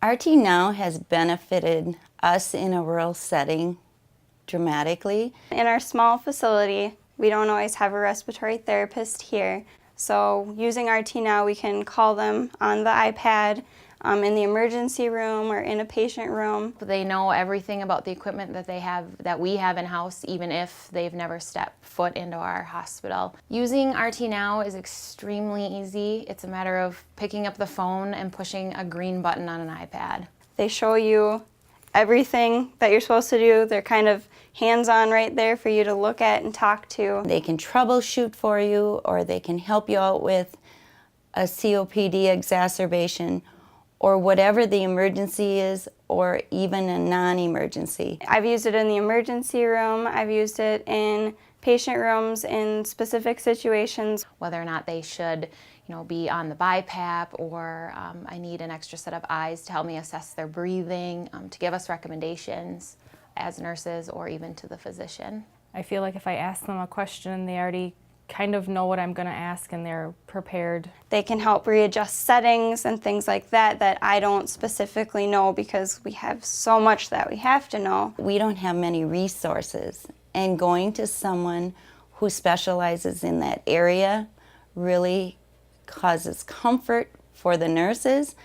rtNOW has benefited us in a rural setting dramatically. In our small facility, we don't always have a respiratory therapist here. So using rtNOW, we can call them on the iPad in the emergency room or in a patient room. They know everything about the equipment that we have in-house, even if they've never stepped foot into our hospital. Using rtNOW is extremely easy. It's a matter of picking up the phone and pushing a green button on an iPad. They show you everything that you're supposed to do. They're kind of hands-on right there for you to look at and talk to. They can troubleshoot for you, or they can help you out with a COPD exacerbation, or whatever the emergency is, or even a non-emergency. I've used it in the emergency room. I've used it in patient rooms in specific situations. Whether or not they should, be on the BiPAP, or I need an extra set of eyes to help me assess their breathing, to give us recommendations as nurses or even to the physician. I feel like if I ask them a question, they already kind of know what I'm going to ask and they're prepared. They can help readjust settings and things like that that I don't specifically know because we have so much that we have to know. We don't have many resources, and going to someone who specializes in that area really causes comfort for the nurses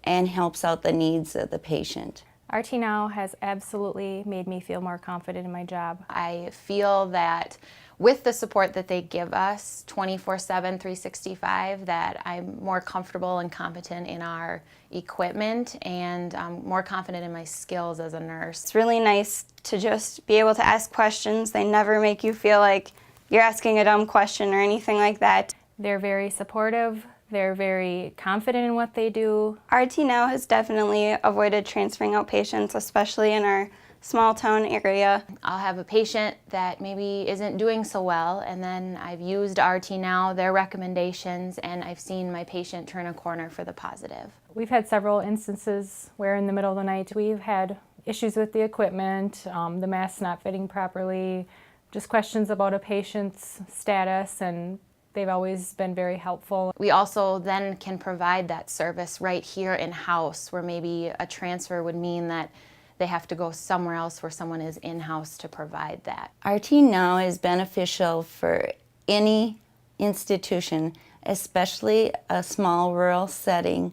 and helps out the needs of the patient. rtNOW has absolutely made me feel more confident in my job. I feel that with the support that they give us 24/7, 365, that I'm more comfortable and competent in our equipment and more confident in my skills as a nurse. It's really nice to just be able to ask questions. They never make you feel like you're asking a dumb question or anything like that. They're very supportive. They're very confident in what they do. rtNOW has definitely avoided transferring out patients, especially in our small town area. I'll have a patient that maybe isn't doing so well, and then I've used rtNOW, their recommendations, and I've seen my patient turn a corner for the positive. We've had several instances where in the middle of the night we've had issues with the equipment, the mask not fitting properly, just questions about a patient's status, and they've always been very helpful. We also then can provide that service right here in-house, where maybe a transfer would mean that they have to go somewhere else where someone is in-house to provide that. rtNOW is beneficial for any institution, especially a small rural setting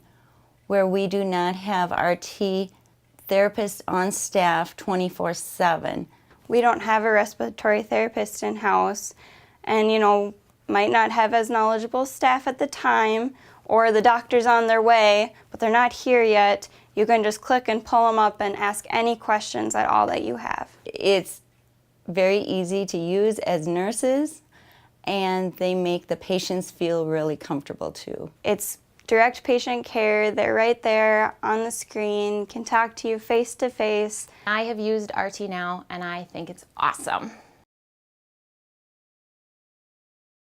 where we do not have RT therapists on staff 24/7. We don't have a respiratory therapist in-house, and might not have as knowledgeable staff at the time, or the doctor's on their way, but they're not here yet. You can just click and pull them up and ask any questions at all that you have. It's very easy to use as nurses, and they make the patients feel really comfortable too. It's direct patient care. They're right there on the screen, can talk to you face to face. I have used rtNOW and I think it's awesome.